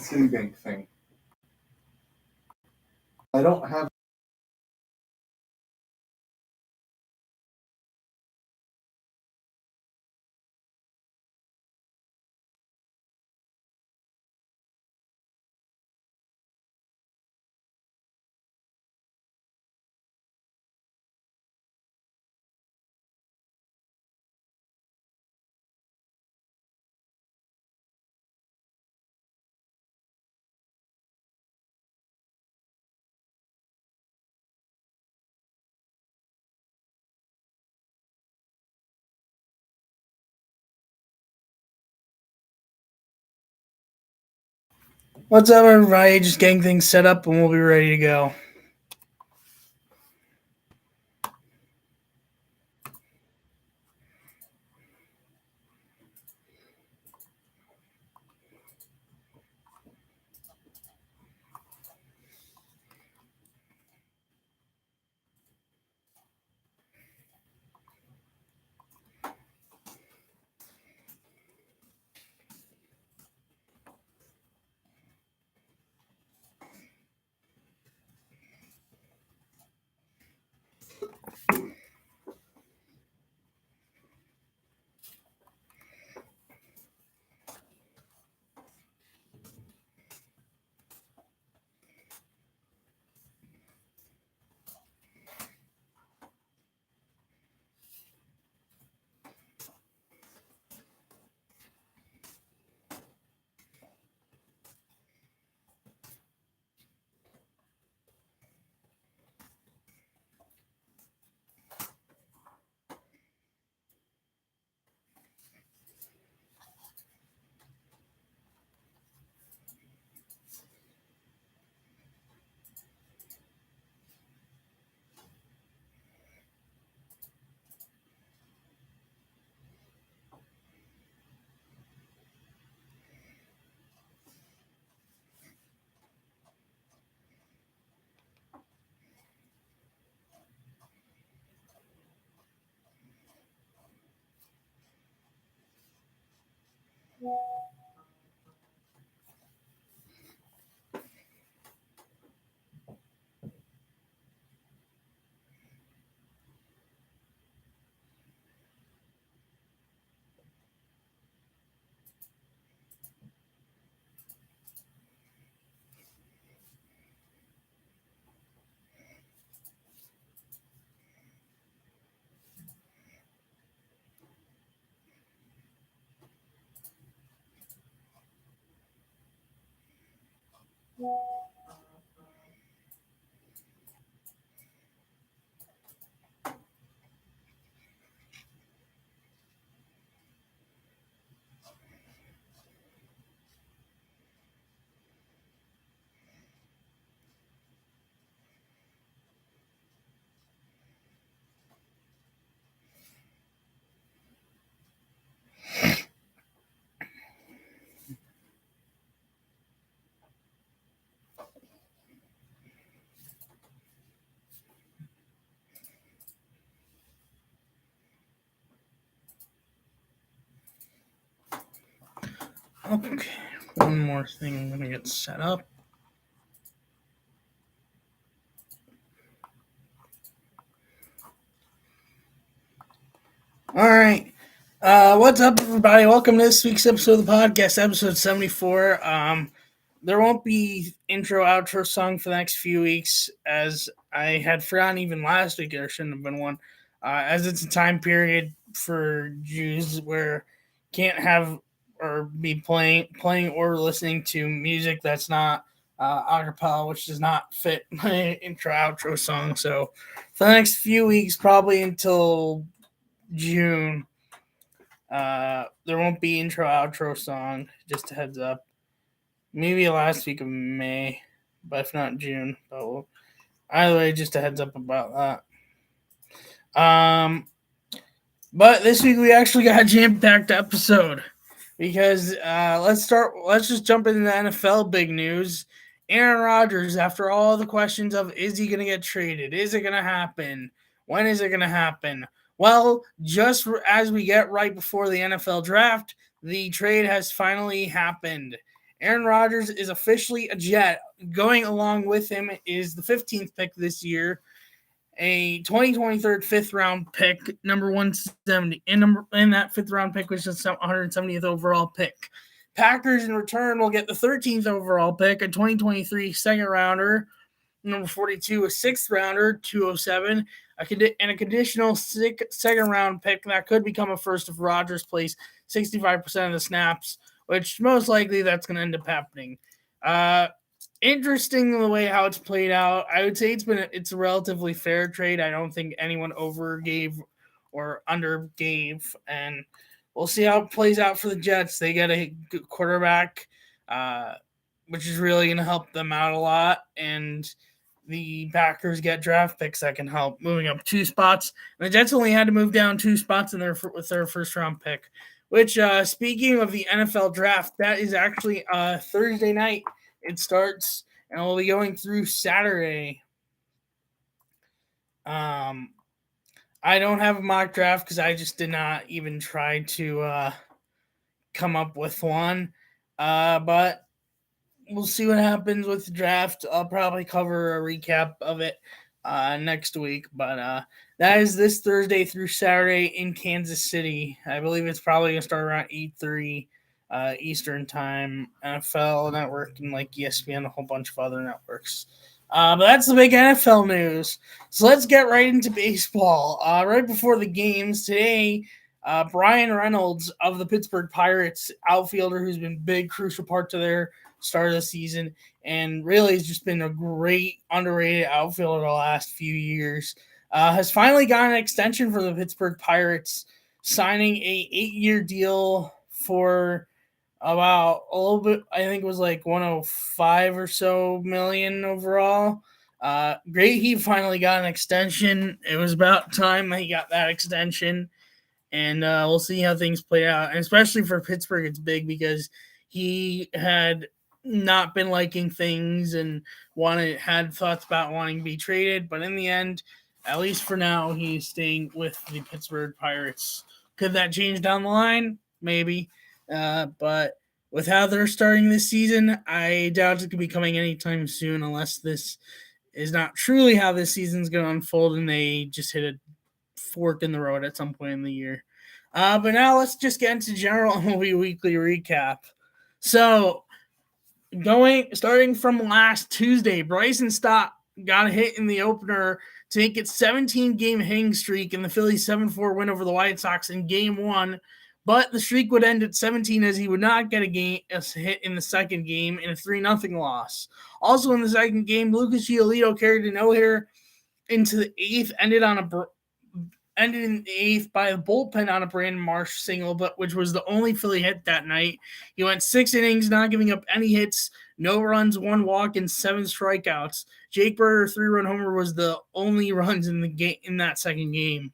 Citibank thing. I don't have. What's up, everybody? Just getting things set up and we'll be ready to go. Okay, one more thing I'm going to get set up. All right. What's up, everybody? Welcome to this week's episode of the podcast, episode 74. There won't be intro, outro song for the next few weeks, as I had forgotten even last week there shouldn't have been one, as it's a time period for Jews where can't have or be playing or listening to music that's not acapella, which does not fit my intro, outro song. So for the next few weeks, probably until June, there won't be intro outro song. Just a heads up. Maybe last week of May, but if not June. But either way, just a heads up about that. But this week we actually got a jam-packed episode because let's just jump into the NFL big news. Aaron Rodgers, after all the questions of is he going to get traded? Is it going to happen? When is it going to happen? Well, just as we get right before the NFL draft, the trade has finally happened. Aaron Rodgers is officially a Jet. Going along with him is the 15th pick this year, a 2023 fifth round pick, number 170. And that fifth round pick was just 170th overall pick. Packers in return will get the 13th overall pick, a 2023 second rounder, number 42, a sixth rounder, 207, and a conditional second round pick that could become a first if Rodgers plays 65% of the snaps, which most likely that's going to end up happening. Interesting the way how it's played out. I would say it's a relatively fair trade. I don't think anyone overgave or undergave, and we'll see how it plays out for the Jets. They get a good quarterback, which is really going to help them out a lot, and the Packers get draft picks that can help moving up 2 spots. And the Jets only had to move down 2 spots with their first round pick. Which, speaking of the NFL draft, that is actually Thursday night. It starts, and we'll be going through Saturday. I don't have a mock draft because I just did not even try to come up with one. But we'll see what happens with the draft. I'll probably cover a recap of it next week. But that is this Thursday through Saturday in Kansas City. I believe it's probably going to start around 8:30 Eastern time. NFL Network and like ESPN, a whole bunch of other networks. But that's the big NFL news. So let's get right into baseball. Right before the games today, Brian Reynolds of the Pittsburgh Pirates, outfielder who's been big, crucial part to their start of the season, and really has just been a great, underrated outfielder the last few years, has finally gotten an extension for the Pittsburgh Pirates, signing a 8-year deal for about a little bit, I think it was like 105 or so million overall. Great, he finally got an extension. It was about time that he got that extension, and we'll see how things play out. And especially for Pittsburgh, it's big because he had not been liking things and had thoughts about wanting to be traded, but in the end, at least for now, he's staying with the Pittsburgh Pirates. Could that change down the line? Maybe. But with how they're starting this season, I doubt it could be coming anytime soon unless this is not truly how this season's going to unfold and they just hit a fork in the road at some point in the year. But now let's just get into general MLB weekly recap. So, starting from last Tuesday, Bryson Stott got a hit in the opener to make its 17-game hitting streak in the Phillies' 7-4 win over the White Sox in Game 1. But the streak would end at 17 as he would not get a hit in the second game in a 3-0 loss. Also in the second game, Lucas Giolito carried a no-hitter into the 8th, ended in the 8th by a bullpen on a Brandon Marsh single, which was the only Philly hit that night. He went 6 innings, not giving up any hits, no runs, 1 walk, and 7 strikeouts. Jake Burger 3-run homer was the only runs in the game in that second game.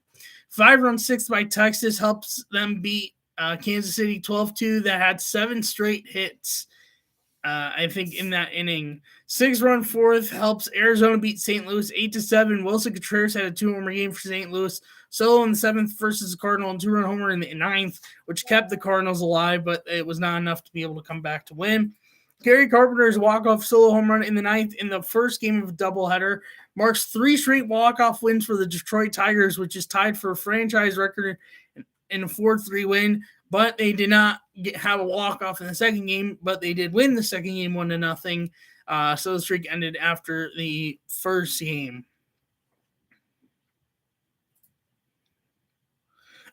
5-run sixth by Texas helps them beat Kansas City 12-2 that had 7 straight hits, I think, in that inning. 6-run fourth helps Arizona beat St. Louis 8-7. Wilson Contreras had a 2-homer game for St. Louis. Solo in the 7th versus the Cardinal and 2-run homer in the 9th, which kept the Cardinals alive, but it was not enough to be able to come back to win. Gary Carpenter's walk-off solo home run in the 9th in the first game of a doubleheader marks 3 straight walk-off wins for the Detroit Tigers, which is tied for a franchise record in a 4-3 win, but they did not have a walk-off in the second game, but they did win the second game 1-0. So the streak ended after the first game.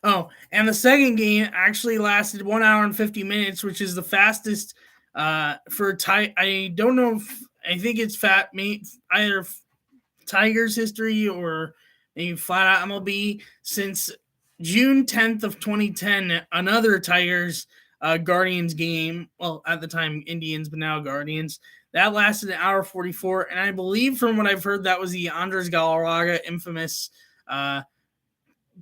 Oh, and the second game actually lasted 1 hour and 50 minutes, which is the fastest for I don't know if I think it's either Tigers history or maybe flat out MLB since June 10th of 2010. Another Tigers Guardians game. Well, at the time Indians, but now Guardians. That lasted an hour 44, and I believe from what I've heard that was the Andres Galarraga infamous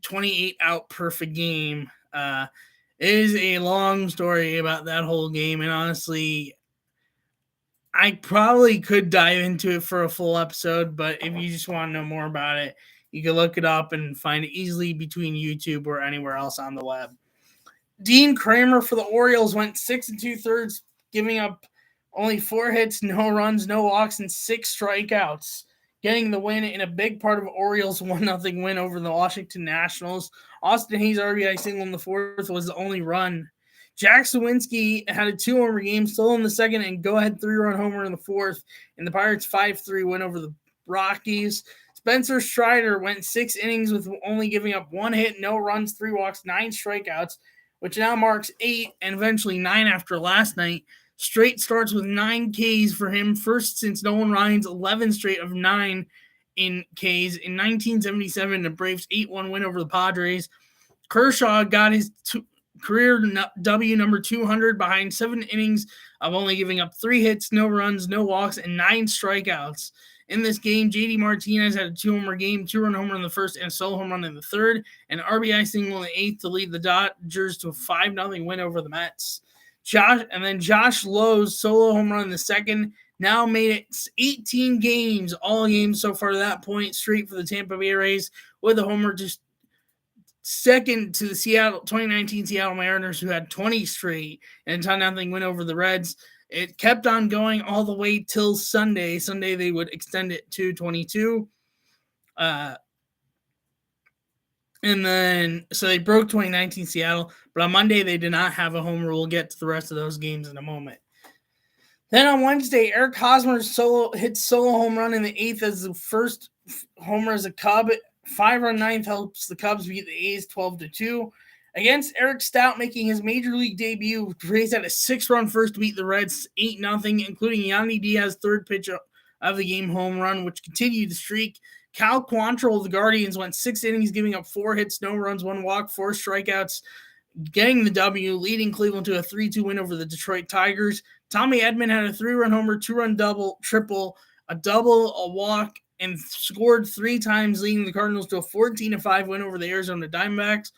28 out perfect game. It is a long story about that whole game, and honestly, I probably could dive into it for a full episode, but if you just want to know more about it, you can look it up and find it easily between YouTube or anywhere else on the web. Dean Kramer for the Orioles went 6 2/3, giving up only 4 hits, no runs, no walks, and 6 strikeouts, getting the win in a big part of Orioles' 1-0 win over the Washington Nationals. Austin Hayes' RBI single in the fourth was the only run. Jack Sawinski had a 2-homer game, still in the second, and go-ahead 3-run homer in the fourth, and the Pirates 5-3 win over the Rockies. Spencer Strider went 6 innings with only giving up 1 hit, no runs, 3 walks, 9 strikeouts, which now marks 8 and eventually 9 after last night. Straight starts with 9 Ks for him, first since Nolan Ryan's 11 straight of 9 in Ks. In 1977, the Braves 8-1 win over the Padres. Kershaw got his career W number 200 behind 7 innings of only giving up 3 hits, no runs, no walks, and 9 strikeouts. In this game, JD Martinez had a 2-homer game, 2-run homer in the first and a solo home run in the third, and RBI single in the eighth to lead the Dodgers to a 5-0 win over the Mets. Josh Lowe's solo home run in the second now made it 18 games, all games so far to that point, straight for the Tampa Bay Rays, with a homer just second to the 2019 Seattle Mariners, who had 20 straight and a 10-0 win over the Reds. It kept on going all the way till Sunday. Sunday, they would extend it to 22. And then, so they broke 2019 Seattle, but on Monday, they did not have a homer. We'll get to the rest of those games in a moment. Then on Wednesday, Eric Hosmer hits solo home run in the eighth as the first homer as a Cub. 5-run ninth helps the Cubs beat the A's 12-2. Against Eric Stout making his major league debut, Rays had a 6-run first to beat the Reds 8-0, including Yandy Diaz's third pitch of the game home run, which continued the streak. Cal Quantrill of the Guardians went 6 innings, giving up 4 hits, no runs, 1 walk, 4 strikeouts, getting the W, leading Cleveland to a 3-2 win over the Detroit Tigers. Tommy Edman had a 3-run homer, 2-run double, triple, a double, a walk, and scored 3 times, leading the Cardinals to a 14-5 win over the Arizona Diamondbacks.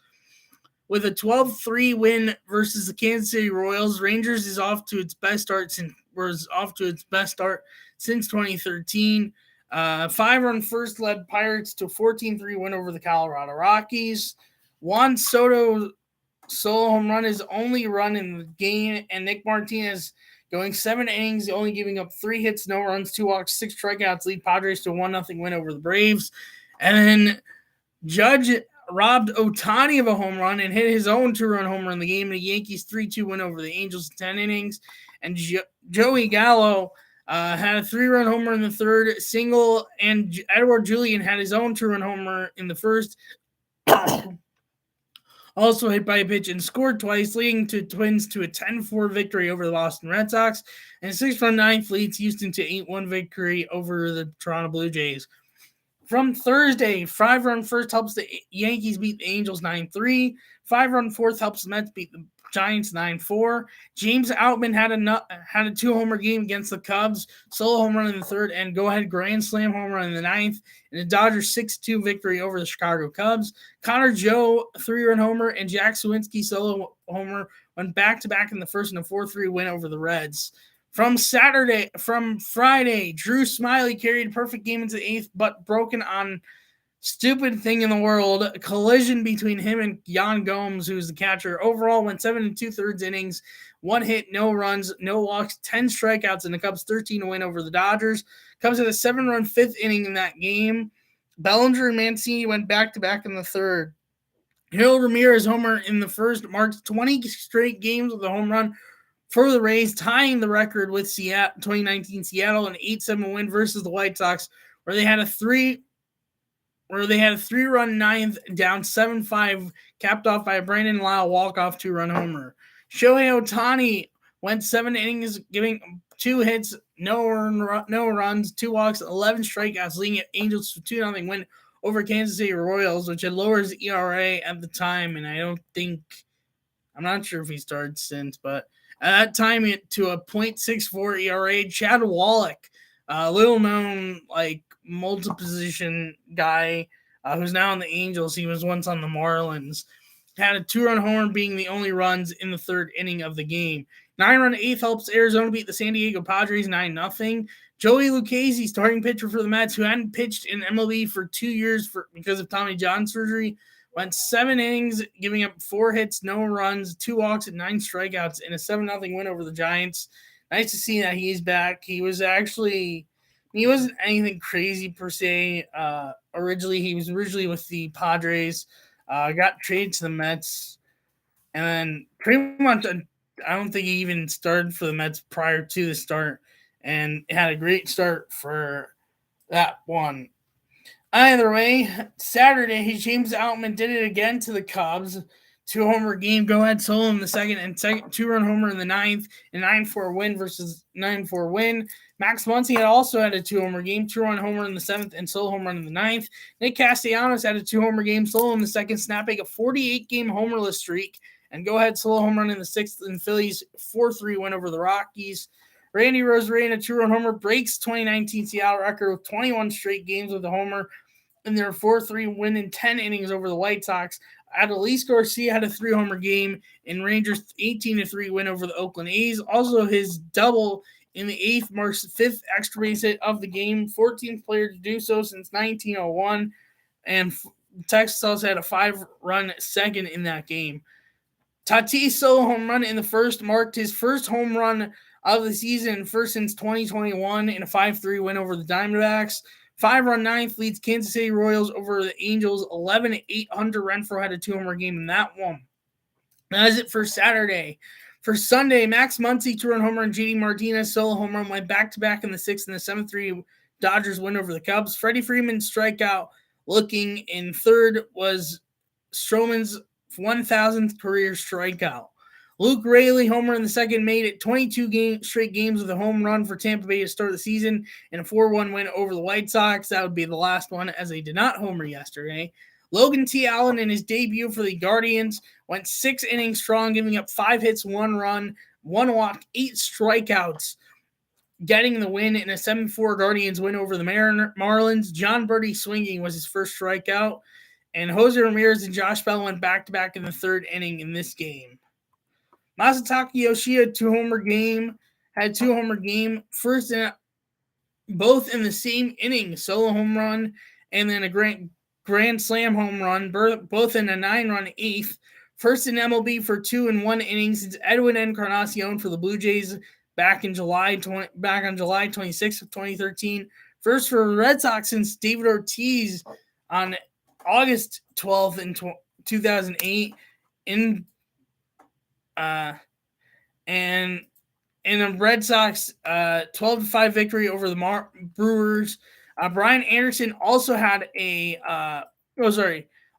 With a 12-3 win versus the Kansas City Royals, Rangers is off to its best start since 2013. 5-run first led Pirates to a 14-3 win over the Colorado Rockies. Juan Soto solo home run is only run in the game, and Nick Martinez going 7 innings, only giving up 3 hits, no runs, 2 walks, 6 strikeouts, lead Padres to a 1-0 win over the Braves. And then Judge robbed Ohtani of a home run and hit his own 2-run homer in the game. The Yankees 3-2 win over the Angels in 10 innings. And Joey Gallo had a 3-run homer in the third single, and Edward Julian had his own 2-run homer in the first. Also hit by a pitch and scored twice, leading to Twins to a 10-4 victory over the Boston Red Sox. And a 6-run ninth leads Houston to 8-1 victory over the Toronto Blue Jays. From Thursday, 5-run first helps the Yankees beat the Angels 9-3. 5-run fourth helps the Mets beat the Giants 9-4. James Outman had a 2-homer game against the Cubs, solo home run in the third, and go-ahead grand slam home run in the ninth, and the Dodgers 6-2 victory over the Chicago Cubs. Connor Joe 3-run homer and Jack Sawinski solo homer went back-to-back in the first and a 4-3 win over the Reds. From Friday, Drew Smyly carried a perfect game into the eighth, but broken on stupid thing in the world, a collision between him and Yan Gomes, who's the catcher. Overall, went 7 2/3 innings, 1 hit, no runs, no walks, 10 strikeouts, and the Cubs 13 to win over the Dodgers. Cubs had a 7-run fifth inning in that game. Bellinger and Mancini went back-to-back in the third. Harold Ramirez homer in the first marked 20 straight games with a home run for the Rays, tying the record with 2019 Seattle, an 8-7 win versus the White Sox, where they had a 3-run ninth, down 7-5, capped off by a Brandon Lau walk-off 2-run homer. Shohei Ohtani went 7 innings, giving 2 hits, no runs, 2 walks, 11 strikeouts, leading Angels to a 2-0 win over Kansas City Royals, which had lowered his ERA at the time, and I'm not sure if he started since, but at that time, to a .64 ERA. Chad Wallach, a little-known, multi-position guy who's now on the Angels. He was once on the Marlins. Had a 2-run homer, being the only runs in the third inning of the game. 9-run eighth helps Arizona beat the San Diego Padres 9-0. Joey Lucchesi, starting pitcher for the Mets, who hadn't pitched in MLB for 2 years because of Tommy John surgery, went 7 innings, giving up 4 hits, no runs, 2 walks, and 9 strikeouts in a 7-0 win over the Giants. nice to see that he's back. He wasn't anything crazy per se. He was originally with the Padres, got traded to the Mets, and then pretty much I don't think he even started for the Mets prior to the start, and had a great start for that one. Either way, Saturday, James Outman did it again to the Cubs. 2-homer game, go ahead solo in the second, and second 2-run homer in the ninth, a 9-4 win versus 9-4 win. Max Muncy also had a 2-homer game, 2-run homer in the seventh, and solo home run in the ninth. Nick Castellanos had a 2-homer game, solo in the second, snapping a 48-game homerless streak, and go ahead solo home run in the sixth, and Phillies 4-3 win over the Rockies. Randy Rosarena, a 2-run homer, breaks 2019 Seattle record with 21 straight games with a homer in their 4-3 win in 10 innings over the White Sox. Adolis Garcia had a 3-homer game in Rangers' 18-3 win over the Oakland A's. Also, his double in the eighth marks the fifth extra base hit of the game, 14th player to do so since 1901. And Texas also had a 5-run second in that game. Tatis solo home run in the first marked his first home run of the season, first since 2021 in a 5-3 win over the Diamondbacks. 5-run ninth leads Kansas City Royals over the Angels 11-8. Hunter Renfroe had a 2-homer game in that one. That is it for Saturday. For Sunday, Max Muncy 2-run homer and JD Martinez solo home run went back-to-back in the sixth and the 7-3 Dodgers win over the Cubs. Freddie Freeman's strikeout looking in third was Stroman's 1,000th career strikeout. Luke Raley, homer in the second, made it 22 straight games with a home run for Tampa Bay to start the season and a 4-1 win over the White Sox. That would be the last one, as they did not homer yesterday. Logan T. Allen, in his debut for the Guardians, went 6 innings strong, giving up 5 hits, 1 run, 1 walk, 8 strikeouts, getting the win in a 7-4 Guardians win over the Marlins. John Birdie swinging was his first strikeout, and Jose Ramirez and Josh Bell went back-to-back in the third inning in this game. Masataka Yoshida had a 2-homer game, first in both in the same inning, solo home run, and then a grand slam home run, both in a 9-run eighth. First in MLB for 2 and 1 innings since Edwin Encarnacion for the Blue Jays back on July 26th of 2013. First for the Red Sox since David Ortiz on August 12th in 2008 and in a Red Sox 12-5 victory over the Brewers. Brian Anderson also had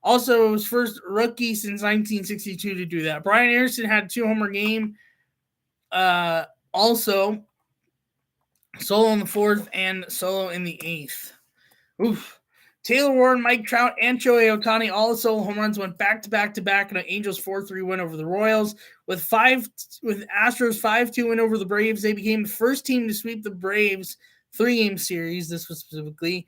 also was first rookie since 1962 to do that. Brian Anderson had a 2-homer game, also solo in the fourth and solo in the eighth. Oof. Taylor Warren, Mike Trout, and Shohei Ohtani, all the solo home runs went back-to-back in an Angels 4-3 win over the Royals. With Astros 5-2 win over the Braves, they became the first team to sweep the Braves 3-game series, this was specifically,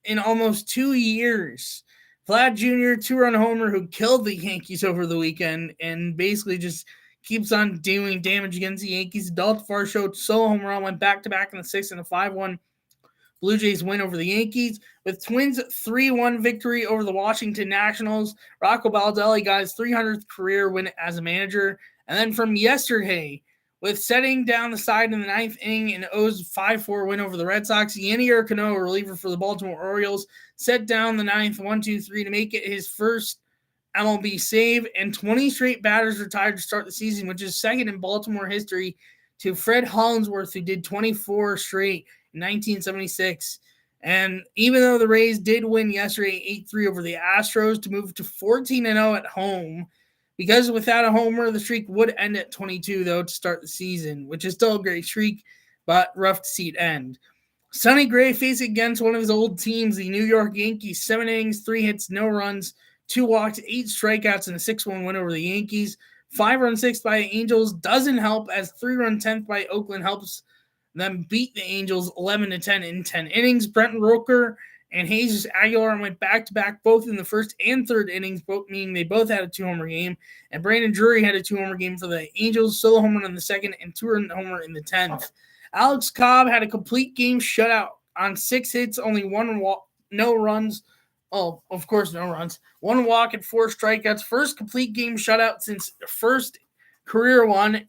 in almost 2 years. Vlad Jr., 2-run homer who killed the Yankees over the weekend and basically just keeps on doing damage against the Yankees. Adult Varsho solo home run went back-to-back in the 6th and a 5-1 Blue Jays win over the Yankees. With Twins' 3-1 victory over the Washington Nationals, Rocco Baldelli got his 300th career win as a manager. And then from yesterday, with setting down the side in the ninth inning in O's 5-4 win over the Red Sox, Yennier Cano, a reliever for the Baltimore Orioles, set down the ninth 1-2-3 to make it his first MLB save, and 20 straight batters retired to start the season, which is second in Baltimore history to Fred Hollingsworth, who did 24 straight in 1976. And even though the Rays did win yesterday 8-3 over the Astros to move to 14-0 at home, because without a homer, the streak would end at 22, though, to start the season, which is still a great streak, but rough to see it end. Sonny Gray faced against one of his old teams, the New York Yankees, 7 innings, 3 hits, no runs, 2 walks, 8 strikeouts, and a 6-1 win over the Yankees. 5-run 6th by the Angels doesn't help, as 3-run 10th by Oakland helps them beat the Angels 11-10 in 10 innings. Brent Roker and Jesus Aguilar went back-to-back both in the first and third innings, meaning they both had a 2-homer game. And Brandon Drury had a 2-homer game for the Angels, solo homer in the second and 2-run homer in the 10th. Alex Cobb had a complete game shutout on 6 hits, only 1 walk, no runs. Oh, of course, no runs. 1 walk and 4 strikeouts. First complete game shutout since the first career one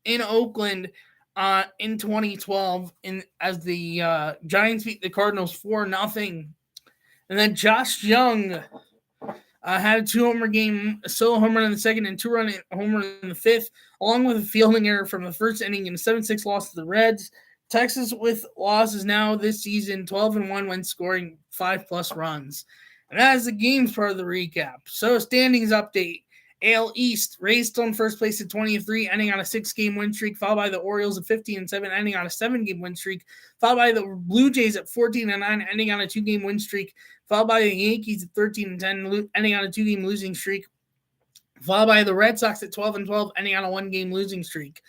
in Oakland in 2012 as the Giants beat the Cardinals 4-0. And then Josh Young had a 2-homer game, a solo homer in the second and 2-run homer in the fifth, along with a fielding error from the first inning in a 7-6 loss to the Reds. Texas with losses now this season, 12-1 when scoring 5+ runs. And that is the games part of the recap. So standings update. AL East, Rays still in first place at 23, ending on a 6-game win streak, followed by the Orioles at 15-7, ending on a 7-game win streak, followed by the Blue Jays at 14-9, ending on a 2-game win streak, followed by the Yankees at 13-10, ending on a 2-game losing streak, followed by the Red Sox at 12-12, ending on a 1-game losing streak.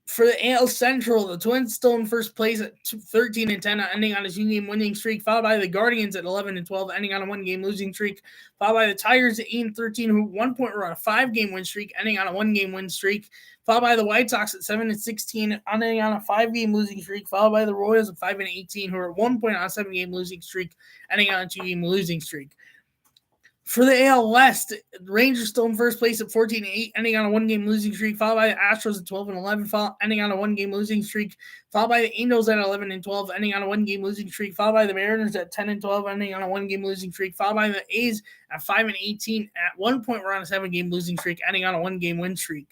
For the AL Central, the Twins still in first place at 13-10, ending on a 2-game winning streak, followed by the Guardians at 11-12, ending on a 1-game losing streak, followed by the Tigers at 8-13, who at one point were on a 5-game win streak, ending on a 1-game win streak, followed by the White Sox at 7-16, ending on a 5-game losing streak, followed by the Royals at 5-18, who are at one point on a 7-game losing streak, ending on a 2-game losing streak. For the AL West, the Rangers still in first place at 14-8, ending on a 1-game losing streak, followed by the Astros at 12-11, ending on a 1-game losing streak, followed by the Angels at 11-12, ending on a 1-game losing streak, followed by the Mariners at 10-12, ending on a 1-game losing streak, followed by the A's at 5-18. At one point, we're on a 7-game losing streak, ending on a 1-game win streak.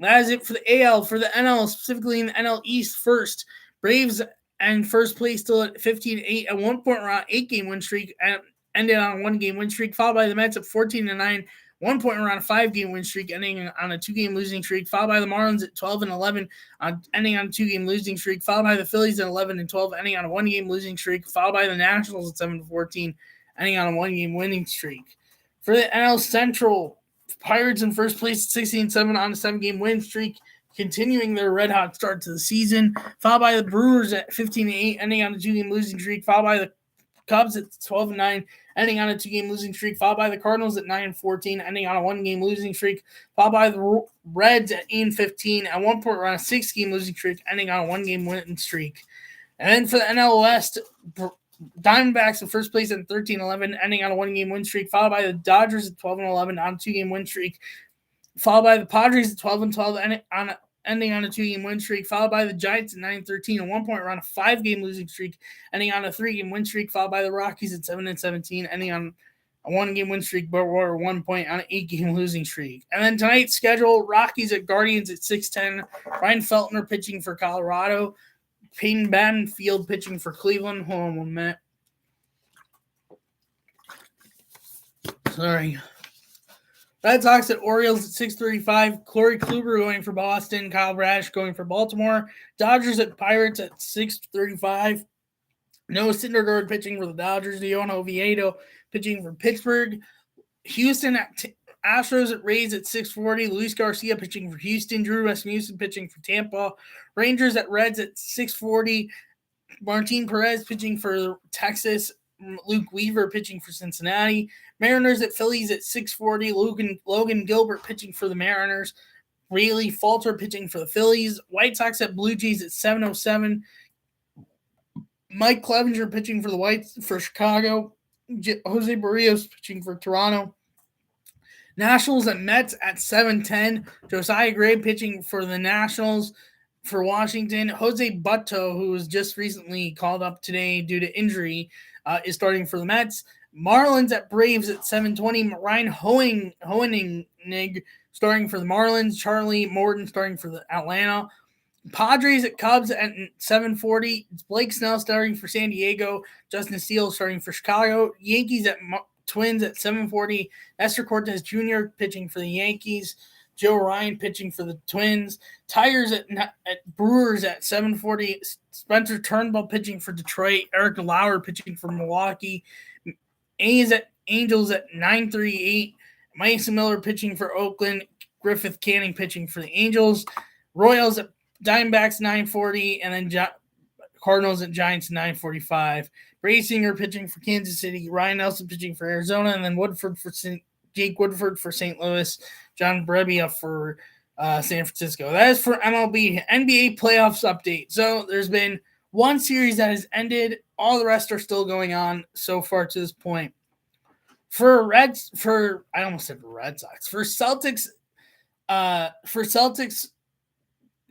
That is it for the AL. For the NL, specifically in the NL East, first, Braves and first place still at 15-8. At one point, we're on an 8-game win streak, and ended on a 1-game win streak, followed by the Mets at 14-9. One point around a 5-game win streak, ending on a 2-game losing streak, followed by the Marlins at 12-11, ending on a 2-game losing streak, followed by the Phillies at 11-12, ending on a 1-game losing streak, followed by the Nationals at 7-14, ending on a 1-game winning streak. For the NL Central, Pirates in first place at 16-7 on a 7-game win streak, continuing their red-hot start to the season, followed by the Brewers at 15-8, ending on a 2-game losing streak, followed by the Cubs at 12-9, ending on a 2-game losing streak, followed by the Cardinals at 9-14, ending on a 1-game losing streak, followed by the Reds at 8-15. At one point, we're on a 6-game losing streak, ending on a 1-game winning streak. And then for the NL West, Diamondbacks in first place at 13-11, ending on a 1-game win streak, followed by the Dodgers at 12-11 on a 2-game win streak, followed by the Padres at 12-12, ending on a 2-game win streak, followed by the Giants at 9-13. At one point, we're on a 5-game losing streak, ending on a 3-game win streak, followed by the Rockies at 7-17, ending on a 1-game win streak, but we're 1 point on an 8-game losing streak. And then tonight's schedule, Rockies at Guardians at 6-10, Ryan Feltner pitching for Colorado, Peyton Battenfield pitching for Cleveland. Hold on 1 minute. Sorry. Red Sox at Orioles at 6:35. Corey Kluber going for Boston. Kyle Bradish going for Baltimore. Dodgers at Pirates at 6:35. Noah Syndergaard pitching for the Dodgers. Leon Oviedo pitching for Pittsburgh. Houston at Astros at Rays at 6:40. Luis Garcia pitching for Houston. Drew Rasmussen pitching for Tampa. Rangers at Reds at 6:40. Martin Perez pitching for Texas. Luke Weaver pitching for Cincinnati. Mariners at Phillies at 6:40. Logan Gilbert pitching for the Mariners. Rayleigh Falter pitching for the Phillies. White Sox at Blue Jays at 7:07. Mike Clevenger pitching for Chicago. Jose Barrios pitching for Toronto. Nationals at Mets at 7:10. Josiah Gray pitching for the Nationals. For Washington, Jose Butto, who was just recently called up today due to injury, is starting for the Mets. Marlins at Braves at 7:20. Ryan Hoenig starting for the Marlins. Charlie Morton starting for the Atlanta. Padres at Cubs at 7:40. It's Blake Snell starting for San Diego. Justin Steele starting for Chicago. Yankees at Twins at 7:40. Nestor Cortez Jr. pitching for the Yankees. Joe Ryan pitching for the Twins. Tigers at Brewers at 7:40. Spencer Turnbull pitching for Detroit. Eric Lauer pitching for Milwaukee. Angels at 9:38. Mason Miller pitching for Oakland. Griffith Canning pitching for the Angels. Royals at Diamondbacks 9:40. And then Cardinals at Giants 9:45. Brasinger pitching for Kansas City. Ryan Nelson pitching for Arizona. And then Jake Woodford for St. Louis. John Brebbia for San Francisco. That is for MLB. NBA playoffs update. So there's been one series that has ended. All the rest are still going on so far to this point. I almost said Red Sox. For Celtics,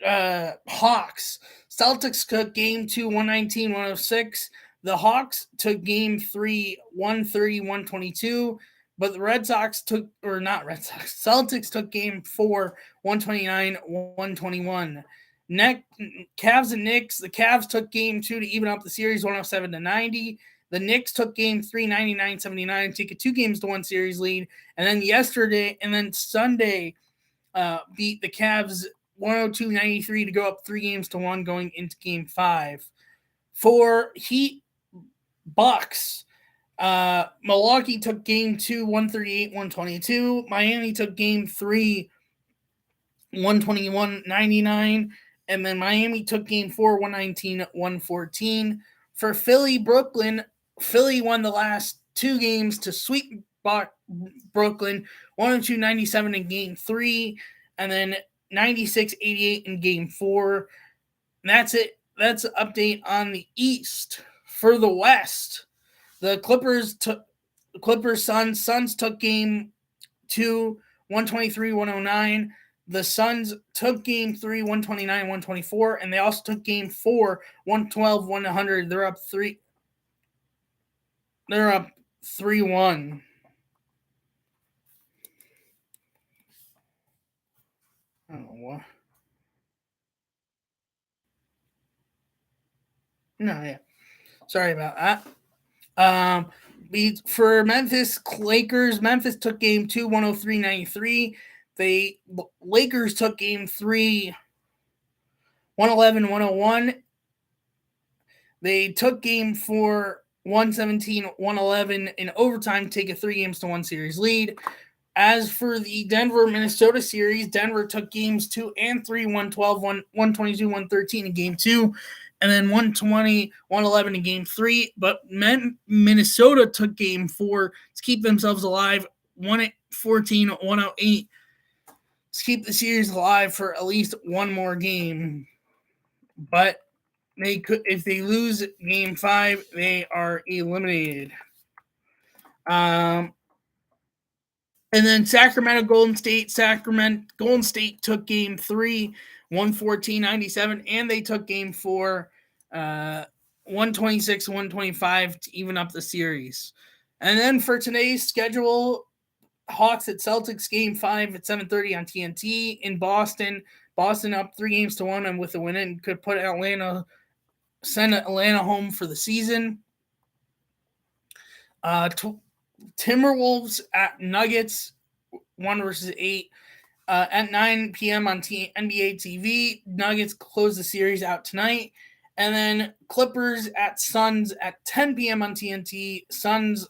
Hawks. Celtics took game 2, 119-106. The Hawks took game 3, 130-122. But the Red Sox took, or not Red Sox, Celtics took game 4, 129-121. Cavs and Knicks. The Cavs took game 2 to even up the series, 107-90. The Knicks took game 3, 99-79, take a 2-1 series lead. And then Sunday, beat the Cavs 102-93 to go up 3-1 going into game 5. For Heat Bucks, Milwaukee took game 2, 138-122. Miami took game 3, 121-99. And then Miami took game 4, 119-114. For Philly, Brooklyn, Philly won the last 2 games to sweep Brooklyn, 102-97 in game 3, and then 96-88 in game 4. And that's it. That's an update on the East. For the West, the Suns took game 2, 123-109. The Suns took game 3, 129-124, and they also took game 4, 112-100. They're up 3-1. I don't know what. No, yeah. Sorry about that. For Memphis Lakers, Memphis took game 2, 103-93. The Lakers took game 3, 111-101. They took game 4, 117-111 in overtime to take a 3-1 series lead. As for the Denver-Minnesota series, Denver took games 2 and 3, 112, 122-113 in game 2, and then 120-111 in game 3. But Minnesota took game 4 to keep themselves alive, 114-108 to keep the series alive for at least one more game. But they could, if they lose game 5, they are eliminated. And then Golden State took game 3, 114-97, and they took game 4, 126-125 to even up the series. And then for today's schedule, Hawks at Celtics game 5 at 7:30 on TNT in Boston. Boston up 3-1 and with a win and could send Atlanta home for the season. Timberwolves at Nuggets 1-8 at 9 p.m. on NBA TV. Nuggets close the series out tonight. And then Clippers at Suns at 10 p.m. on TNT. Suns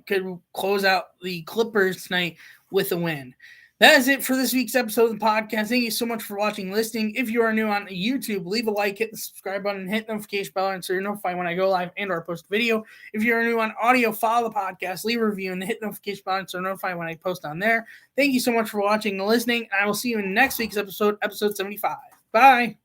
could close out the Clippers tonight with a win. That is it for this week's episode of the podcast. Thank you so much for watching and listening. If you are new on YouTube, leave a like, hit the subscribe button, hit the notification bell, so you're notified when I go live and or post a video. If you're new on audio, follow the podcast, leave a review, and hit the notification button so you're notified when I post on there. Thank you so much for watching and listening. I will see you in next week's episode 75. Bye.